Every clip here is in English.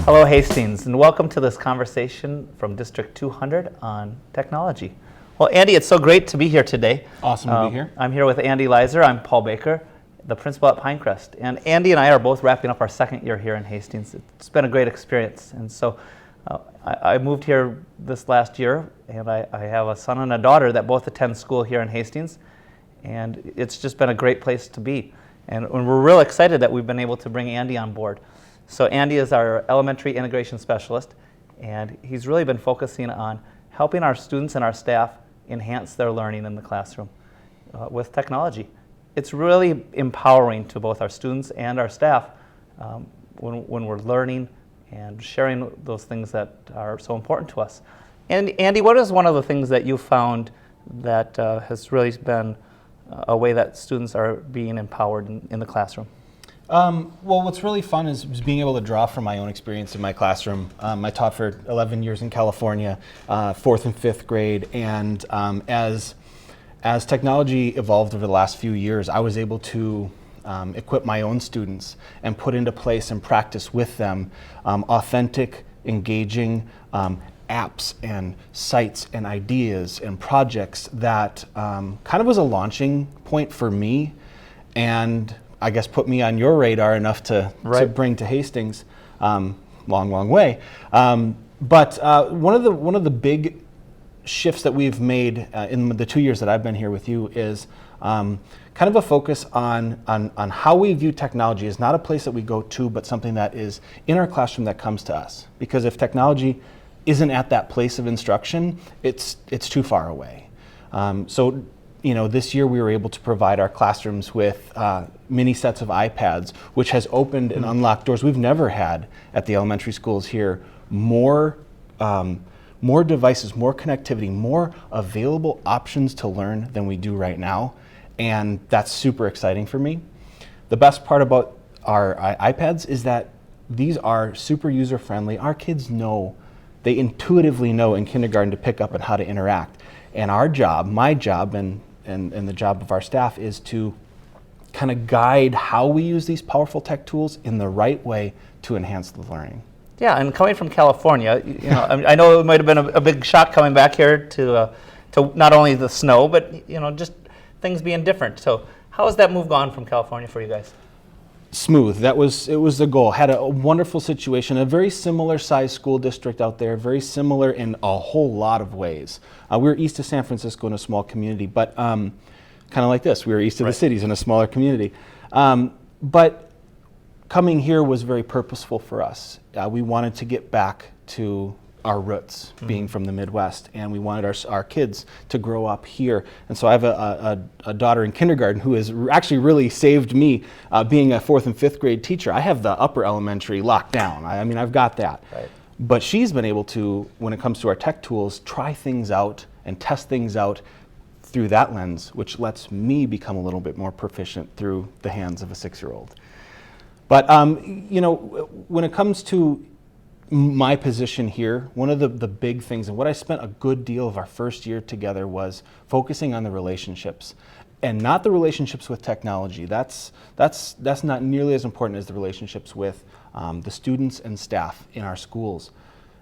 Hello Hastings, and welcome to this conversation from District 200 on technology. Well, Andy, it's so great to be here today. Awesome to be here. I'm here with Andy Leiser. I'm Paul Bakker, the principal at Pinecrest. And Andy and I are both wrapping up our second year here in Hastings. It's been a great experience. And so I moved here this last year, and I have a son and a daughter that both attend school here in Hastings. And it's just been a great place to be. And we're real excited that we've been able to bring Andy on board. So Andy is our elementary integration specialist, and he's really been focusing on helping our students and our staff enhance their learning in the classroom with technology. It's really empowering to both our students and our staff when we're learning and sharing those things that are so important to us. And Andy, what is one of the things that you found that has really been a way that students are being empowered in the classroom? Well, what's really fun is being able to draw from my own experience in my classroom. I taught for 11 years in California, 4th and 5th grade, and as technology evolved over the last few years, I was able to equip my own students and put into place and practice with them authentic, engaging apps and sites and ideas and projects that kind of was a launching point for me, and I guess put me on your radar enough to bring to Hastings. Long way. But one of the big shifts that we've made in the 2 years that I've been here with you is kind of a focus on how we view technology as not a place that we go to, but something that is in our classroom that comes to us. Because if technology isn't at that place of instruction, it's too far away. So this year we were able to provide our classrooms with mini sets of iPads, which has opened and unlocked doors we've never had at the elementary schools here. More devices, more connectivity, more available options to learn than we do right now. And that's super exciting for me. The best part about our iPads is that these are super user-friendly. Our kids they intuitively know in kindergarten to pick up and how to interact. And our job, my job, and the job of our staff is to kind of guide how we use these powerful tech tools in the right way to enhance the learning. Yeah, and coming from California, I know it might have been a big shock coming back here to not only the snow, but just things being different. So how has that move gone from California for you guys? Smooth. It was the goal. Had a wonderful situation, a very similar size school district out there, very similar in a whole lot of ways. We were east of San Francisco in a small community, but kind of like this. We were east of the cities in a smaller community. But coming here was very purposeful for us. We wanted to get back to our roots, being from the Midwest, and we wanted our kids to grow up here. And so I have a daughter in kindergarten who has actually really saved me being a 4th and 5th grade teacher. I have the upper elementary locked down. I've got that. Right. But she's been able to, when it comes to our tech tools, try things out and test things out through that lens, which lets me become a little bit more proficient through the hands of a 6-year-old. But when it comes to my position here, one of the big things, and what I spent a good deal of our first year together was focusing on the relationships, and not the relationships with technology. That's not nearly as important as the relationships with the students and staff in our schools.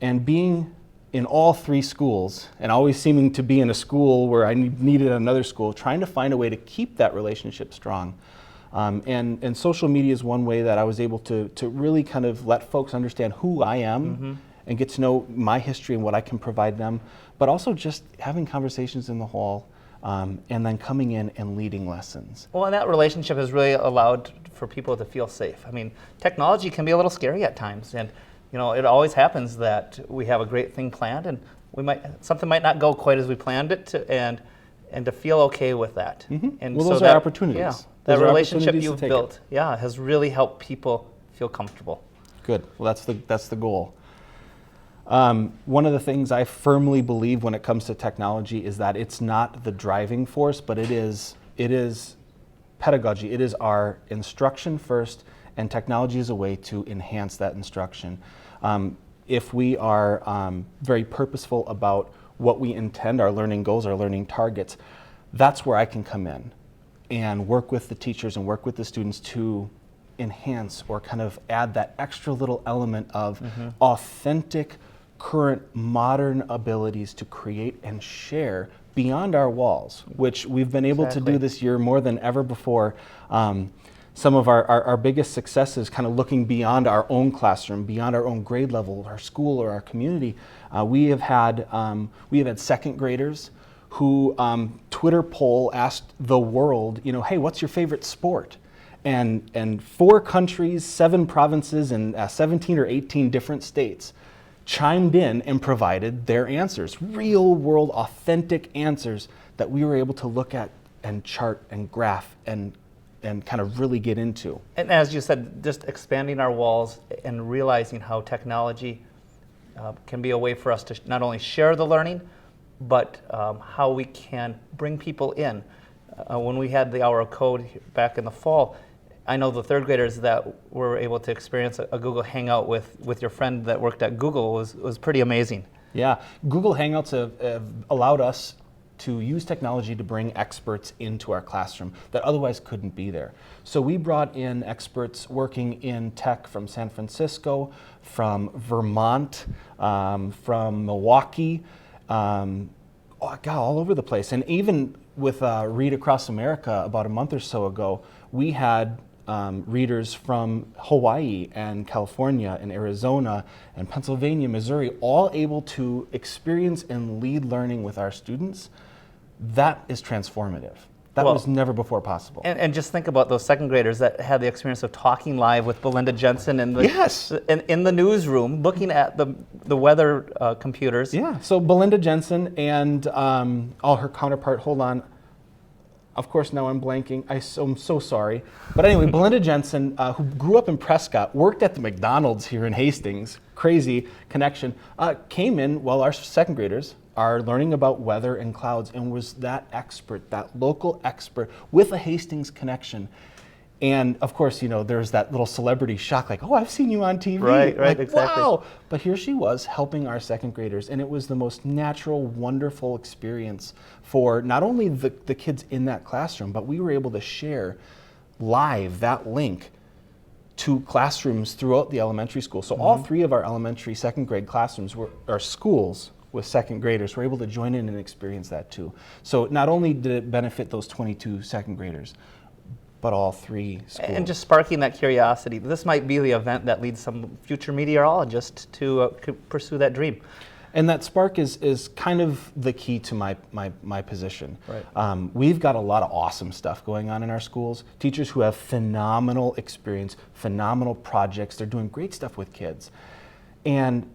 And being in all 3 schools, and always seeming to be in a school where I needed another school, trying to find a way to keep that relationship strong. And social media is one way that I was able to really kind of let folks understand who I am and get to know my history and what I can provide them, but also just having conversations in the hall and then coming in and leading lessons. Well, and that relationship has really allowed for people to feel safe. Technology can be a little scary at times, and it always happens that we have a great thing planned and something might not go quite as we planned it to, and to feel okay with that. And well, those are opportunities. Yeah. That relationship you've built, has really helped people feel comfortable. Good. Well, that's the goal. One of the things I firmly believe when it comes to technology is that it's not the driving force, but it is pedagogy. It is our instruction first, and technology is a way to enhance that instruction. If we are very purposeful about what we intend, our learning goals, our learning targets, that's where I can come in and work with the teachers and work with the students to enhance or kind of add that extra little element of authentic, current, modern abilities to create and share beyond our walls, which we've been able to do this year more than ever before. Some of our biggest successes, kind of looking beyond our own classroom, beyond our own grade level, our school or our community. We have had second graders who Twitter poll asked the world, hey, what's your favorite sport? And 4 countries, 7 provinces, and 17 or 18 different states chimed in and provided their answers, real world, authentic answers that we were able to look at and chart and graph and kind of really get into. And as you said, just expanding our walls and realizing how technology can be a way for us to not only share the learning, but how we can bring people in. When we had the Hour of Code back in the fall, I know the third graders that were able to experience a Google Hangout with your friend that worked at Google was pretty amazing. Yeah, Google Hangouts have allowed us to use technology to bring experts into our classroom that otherwise couldn't be there. So we brought in experts working in tech from San Francisco, from Vermont, from Milwaukee, all over the place. And even with Read Across America about a month or so ago, we had readers from Hawaii and California and Arizona and Pennsylvania, Missouri, all able to experience and lead learning with our students. That is transformative. That was never before possible. And just think about those second graders that had the experience of talking live with Belinda Jensen in the newsroom, looking at the weather computers. Yeah, so Belinda Jensen and her counterpart, hold on, of course now I'm blanking, I'm so sorry. But anyway, Belinda Jensen, who grew up in Prescott, worked at the McDonald's here in Hastings, crazy connection, came in while our second graders are learning about weather and clouds and was that expert, that local expert with a Hastings connection. And of course, there's that little celebrity shock, like, oh, I've seen you on TV. Right, like, exactly. Wow. But here she was helping our second graders, and it was the most natural, wonderful experience for not only the kids in that classroom, but we were able to share live that link to classrooms throughout the elementary school. So all 3 of our elementary second grade classrooms are schools with second graders were able to join in and experience that too. So not only did it benefit those 22 second graders, but all 3 schools. And just sparking that curiosity. This might be the event that leads some future meteorologists to pursue that dream. And that spark is kind of the key to my position. Right. We've got a lot of awesome stuff going on in our schools. Teachers who have phenomenal experience, phenomenal projects. They're doing great stuff with kids. And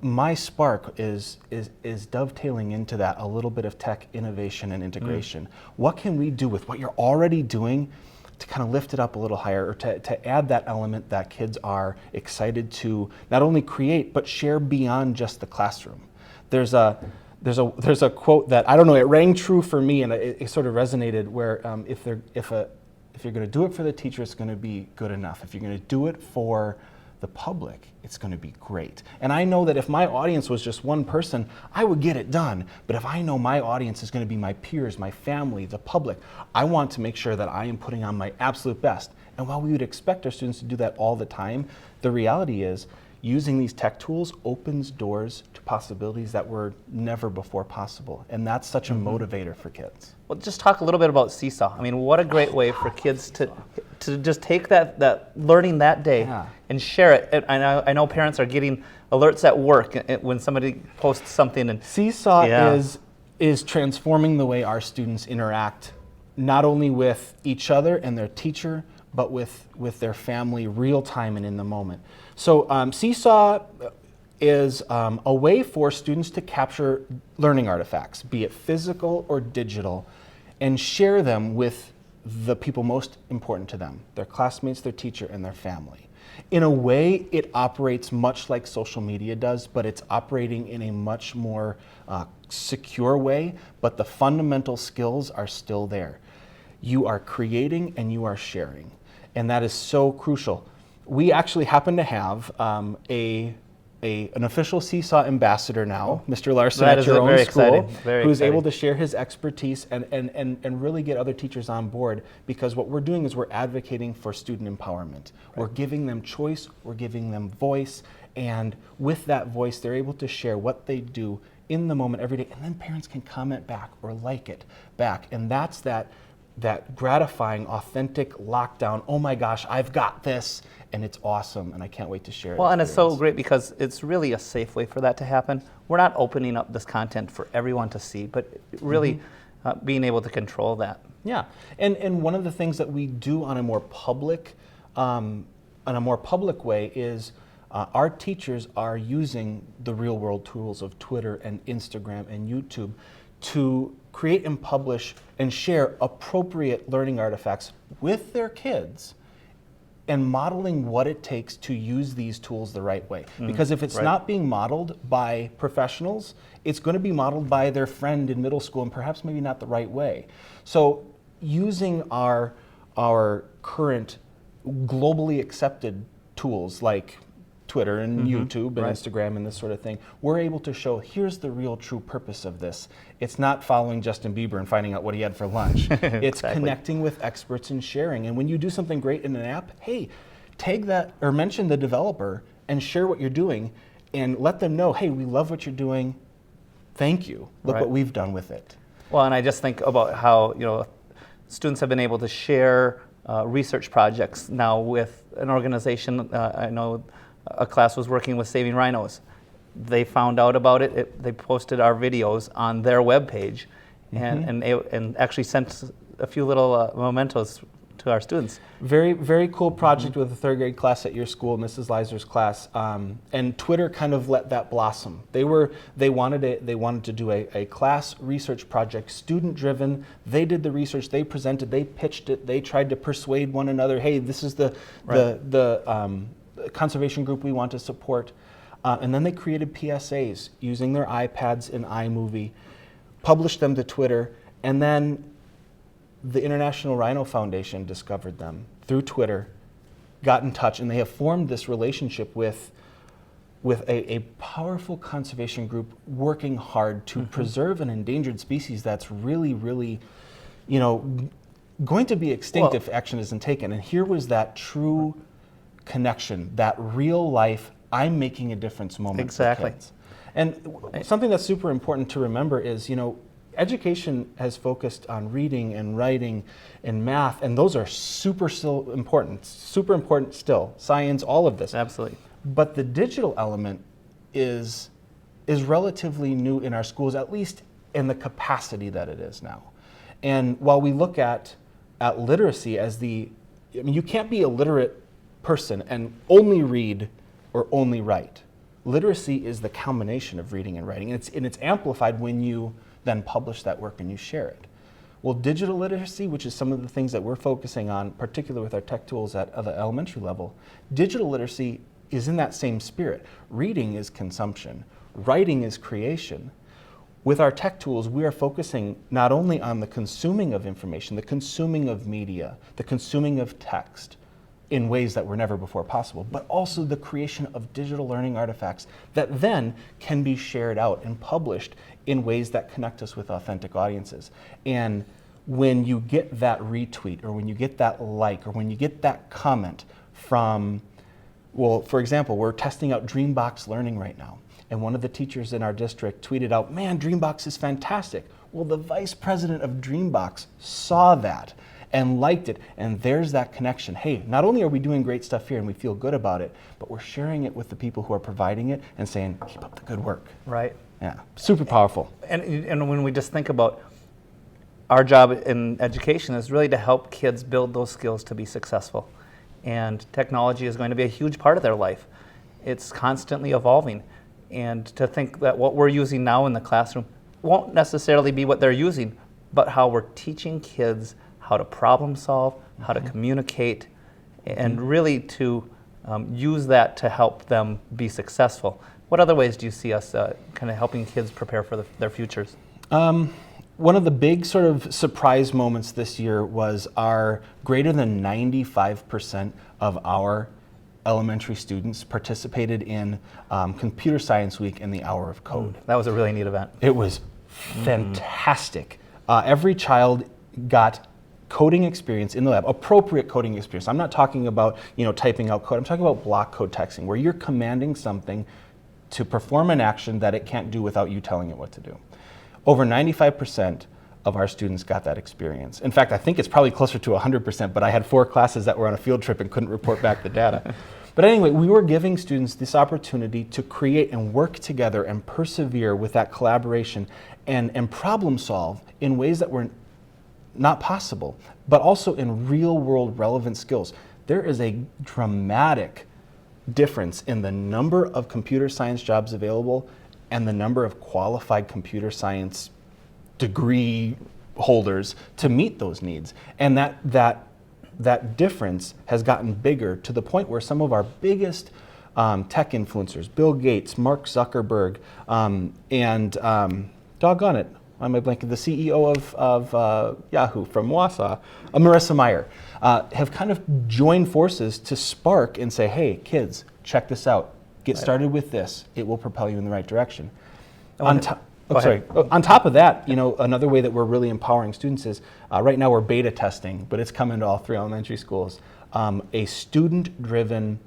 my spark is dovetailing into that a little bit of tech innovation and integration. What can we do with what you're already doing to kind of lift it up a little higher, or to add that element that kids are excited to not only create but share beyond just the classroom? There's a quote that, I don't know, it rang true for me, and it sort of resonated, where if you're going to do it for the teacher, it's going to be good enough. If you're going to do it for the public, it's going to be great. And I know that if my audience was just one person, I would get it done. But if I know my audience is going to be my peers, my family, the public, I want to make sure that I am putting on my absolute best. And while we would expect our students to do that all the time, the reality is using these tech tools opens doors to possibilities that were never before possible. And that's such a motivator for kids. Well, just talk a little bit about Seesaw. I mean, what a great way for kids to just take that learning that day and share it. And I know parents are getting alerts at work when somebody posts something. And Seesaw is transforming the way our students interact, not only with each other and their teacher, but with their family real time and in the moment. So Seesaw is a way for students to capture learning artifacts, be it physical or digital, and share them with the people most important to them, their classmates, their teacher, and their family. In a way, it operates much like social media does, but it's operating in a much more secure way, but the fundamental skills are still there. You are creating and you are sharing, and that is so crucial. We actually happen to have a an official Seesaw ambassador now, Mr. Larson That at is your own very school, exciting, very who's able exciting. to share his expertise and really get other teachers on board, because what we're doing is we're advocating for student empowerment. We're giving them choice, we're giving them voice, and with that voice, they're able to share what they do in the moment every day, and then parents can comment back or like it back, and that's that gratifying, authentic lockdown, oh my gosh, I've got this, and it's awesome, and I can't wait to share it. Well, and it's so great because it's really a safe way for that to happen. We're not opening up this content for everyone to see, but really being able to control that. Yeah, and one of the things that we do on a more public way is our teachers are using the real world tools of Twitter and Instagram and YouTube to create and publish and share appropriate learning artifacts with their kids and modeling what it takes to use these tools the right way. Because if it's not being modeled by professionals, it's going to be modeled by their friend in middle school and perhaps maybe not the right way. So using our current globally accepted tools like Twitter and YouTube and Instagram and this sort of thing, we're able to show here's the real true purpose of this. It's not following Justin Bieber and finding out what he had for lunch. It's connecting with experts and sharing. And when you do something great in an app, hey, tag that or mention the developer and share what you're doing and let them know, hey, we love what you're doing. Thank you. Look what we've done with it. Well, and I just think about how, students have been able to share research projects now with an organization. I know a class was working with saving rhinos. They found out about it. They posted our videos on their webpage, and actually sent a few little mementos to our students. Very, very cool project with a third grade class at your school, Mrs. Leiser's class, and Twitter kind of let that blossom. They wanted to do a class research project, student driven. They did the research, they presented, they pitched it, they tried to persuade one another. Hey, this is the conservation group we want to support. And then they created PSAs using their iPads in iMovie, published them to Twitter, and then the International Rhino Foundation discovered them through Twitter, got in touch, and they have formed this relationship with a powerful conservation group working hard to preserve an endangered species that's really, really, going to be extinct if action isn't taken. And here was that true connection, that real life, I'm making a difference moment for kids. And something that's super important to remember is, education has focused on reading and writing and math, and those are super important still, science, all of this. Absolutely. But the digital element is relatively new in our schools, at least in the capacity that it is now. And while we look at literacy as you can't be a literate person and only read or only write. Literacy is the combination of reading and writing, and it's amplified when you then publish that work and you share it. Well, digital literacy, which is some of the things that we're focusing on, particularly with our tech tools at the elementary level, digital literacy is in that same spirit. Reading is consumption, writing is creation. With our tech tools, we are focusing not only on the consuming of information, the consuming of media, the consuming of text, in ways that were never before possible, but also the creation of digital learning artifacts that then can be shared out and published in ways that connect us with authentic audiences. And when you get that retweet, or when you get that like, or when you get that comment from, for example, we're testing out Dreambox Learning right now, and one of the teachers in our district tweeted out, man, Dreambox is fantastic. Well, the vice president of Dreambox saw that and liked it, and there's that connection. Hey, not only are we doing great stuff here and we feel good about it, but we're sharing it with the people who are providing it and saying, keep up the good work. Right. Yeah, super powerful. And when we just think about our job in education is really to help kids build those skills to be successful. And technology is going to be a huge part of their life. It's constantly evolving. And to think that what we're using now in the classroom won't necessarily be what they're using, but how we're teaching kids how to problem solve, how to communicate, and really to use that to help them be successful. What other ways do you see us kind of helping kids prepare for their futures? One of the big sort of surprise moments this year was our greater than 95% of our elementary students participated in Computer Science Week and the Hour of Code. That was a really neat event. It was fantastic. Every child got coding experience in the lab, appropriate coding experience. I'm not talking about typing out code. I'm talking about block code texting, where you're commanding something to perform an action that it can't do without you telling it what to do. Over 95% of our students got that experience. In fact, I think it's probably closer to 100%, but I had 4 classes that were on a field trip and couldn't report back the data. But anyway, we were giving students this opportunity to create and work together and persevere with that collaboration and problem solve in ways that were not possible, but also in real world relevant skills. There is a dramatic difference in the number of computer science jobs available and the number of qualified computer science degree holders to meet those needs. And that difference has gotten bigger to the point where some of our biggest tech influencers, Bill Gates, Mark Zuckerberg, and doggone it, why am I blanking? The CEO of Yahoo from Wausau, Marissa Mayer, have kind of joined forces to spark and say, hey, kids, check this out. Get started with this. It will propel you in the right direction. On top of that, another way that we're really empowering students is, right now we're beta testing, but it's coming to all 3 elementary schools, a student-driven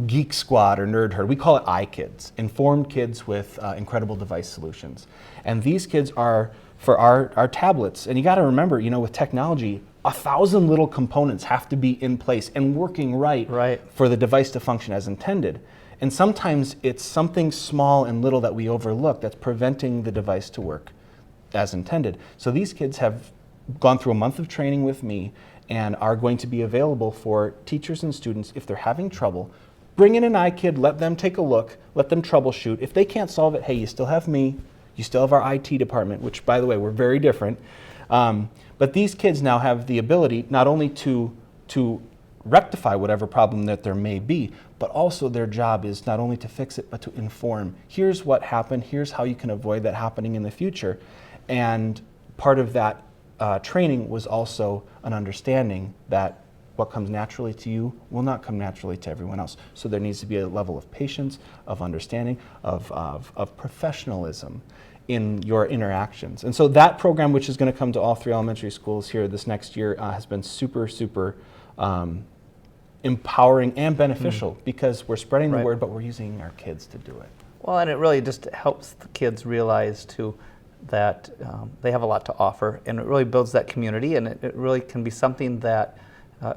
geek squad or nerd herd. We call it iKids, informed kids with incredible device solutions. And these kids are for our tablets. And you got to remember, with technology, 1,000 little components have to be in place and working right for the device to function as intended. And sometimes it's something small and little that we overlook that's preventing the device to work as intended. So these kids have gone through a month of training with me and are going to be available for teachers and students if they're having trouble. Bring in an iKid, let them take a look, let them troubleshoot. If they can't solve it, hey, you still have me, you still have our IT department, which, by the way, we're very different. But these kids now have the ability not only to rectify whatever problem that there may be, but also their job is not only to fix it, but to inform. Here's what happened, here's how you can avoid that happening in the future. And part of that training was also an understanding that what comes naturally to you will not come naturally to everyone else. So there needs to be a level of patience, of understanding, of professionalism in your interactions. And so that program, which is going to come to all 3 elementary schools here this next year, has been super empowering and beneficial because we're spreading the word, but we're using our kids to do it. Well, and it really just helps the kids realize too that they have a lot to offer, and it really builds that community, and it really can be something that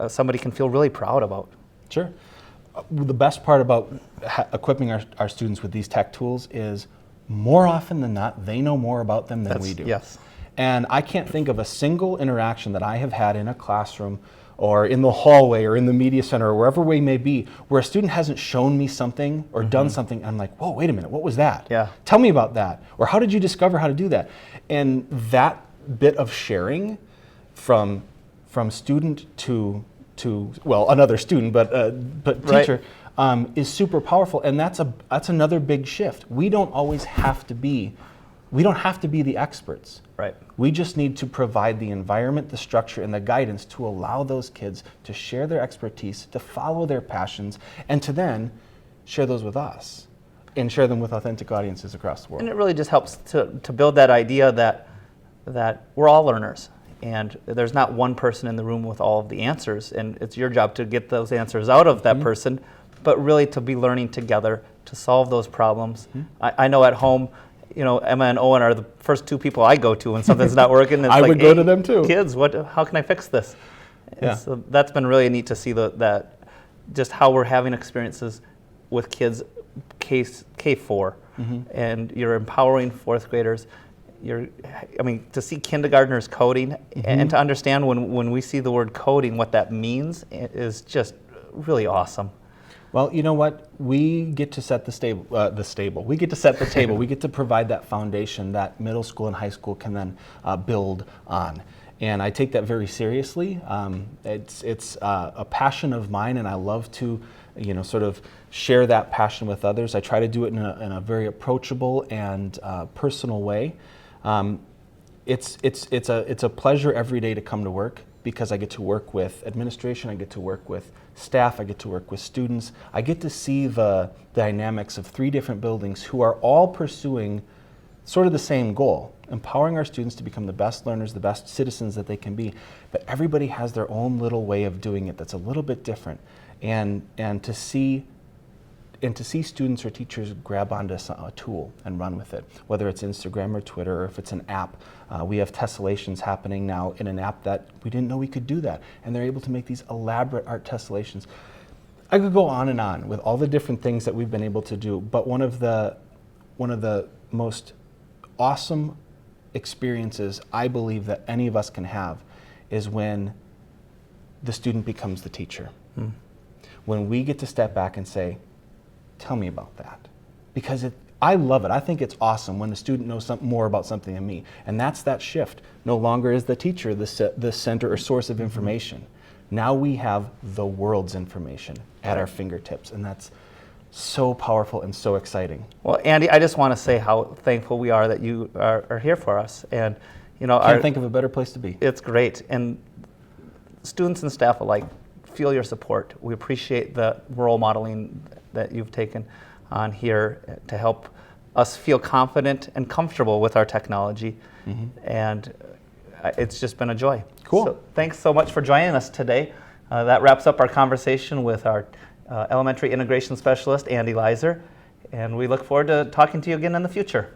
somebody can feel really proud about. Sure. The best part about equipping our students with these tech tools is more often than not, they know more about them than we do. Yes. And I can't think of a single interaction that I have had in a classroom or in the hallway or in the media center or wherever we may be where a student hasn't shown me something or done something and I'm like, whoa, wait a minute, what was that? Yeah. Tell me about that. Or how did you discover how to do that? And that bit of sharing from student to another student, but teacher, is super powerful. And that's another big shift. We don't have to be the experts. Right. We just need to provide the environment, the structure, and the guidance to allow those kids to share their expertise, to follow their passions, and to then share those with us and share them with authentic audiences across the world. And it really just helps to build that idea that we're all learners, and there's not one person in the room with all of the answers, and it's your job to get those answers out of that person, but really to be learning together to solve those problems. I know at home, Emma and Owen are the first 2 people I go to when something's not working. It's I like, would go to them too. Kids, how can I fix this? Yeah. So that's been really neat to see that just how we're having experiences with kids K4, and you're empowering 4th graders. To see kindergartners coding and to understand when we see the word coding, what that means is just really awesome. Well, you know what? We get to set We get to set the table. We get to provide that foundation that middle school and high school can then build on. And I take that very seriously. It's a passion of mine, and I love to, sort of share that passion with others. I try to do it in a very approachable and personal way. It's a pleasure every day to come to work because I get to work with administration, I get to work with staff, I get to work with students. I get to see the dynamics of 3 different buildings who are all pursuing sort of the same goal, empowering our students to become the best learners, the best citizens that they can be. But everybody has their own little way of doing it that's a little bit different. And to see students or teachers grab onto a tool and run with it, whether it's Instagram or Twitter, or if it's an app. We have tessellations happening now in an app that we didn't know we could do that, and they're able to make these elaborate art tessellations. I could go on with all the different things that we've been able to do, but one of the most awesome experiences I believe that any of us can have is when the student becomes the teacher. When we get to step back and say, tell me about that. Because I love it. I think it's awesome when the student knows more about something than me. And that's that shift. No longer is the teacher the center or source of information. Now we have the world's information at our fingertips. And that's so powerful and so exciting. Well, Andy, I just want to say how thankful we are that you are here for us. And can't think of a better place to be. It's great. And students and staff alike feel your support. We appreciate the role modeling that you've taken on here to help us feel confident and comfortable with our technology. And it's just been a joy. Cool. So thanks so much for joining us today. That wraps up our conversation with our elementary integration specialist, Andy Leiser. And we look forward to talking to you again in the future.